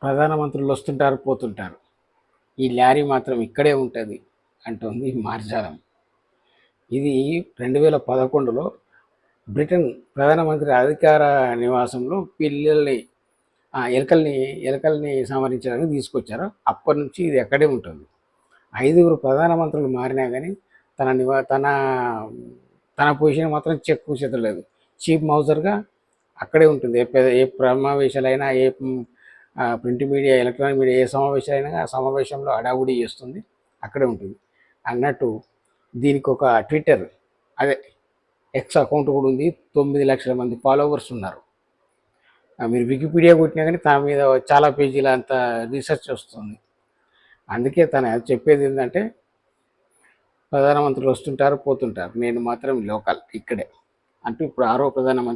ప్రధానమంత్రులు వస్తుంటారు పోతుంటారు, ఈ లారీ మాత్రం ఇక్కడే ఉంటుంది అంటుంది మార్జాలం. ఇది 2011లో బ్రిటన్ ప్రధానమంత్రి అధికార నివాసంలో పిల్లల్ని ఎలుకల్ని సంహరించడానికి తీసుకొచ్చారు. అప్పటి నుంచి ఇది అక్కడే ఉంటుంది. 5గురు ప్రధానమంత్రులు మారినా కానీ తన పొజిషన్ మాత్రం చెక్కు చెదరలేదు. చీఫ్ మౌజర్గా అక్కడే ఉంటుంది. ఏ సమావేశాలైనా, ఏ ప్రింట్ మీడియా, ఎలక్ట్రానిక్ మీడియా ఏ సమావేశాలైనా ఆ సమావేశంలో హడావుడి చేస్తుంది, అక్కడే ఉంటుంది అన్నట్టు. దీనికి ఒక ట్విట్టర్, అదే ఎక్స్ అకౌంట్ కూడా ఉంది. 9 లక్షల మంది ఫాలోవర్స్ ఉన్నారు. మీరు వికీపీడియా కొట్టినా కానీ తన మీద చాలా పేజీల అంత రీసెర్చ్ వస్తుంది. అందుకే తను చెప్పేది ఏంటంటే, ప్రధానమంత్రులు వస్తుంటారు పోతుంటారు, నేను మాత్రం లోకల్ ఇక్కడే అంటూ ఇప్పుడు 6వ ప్రధానమంత్రి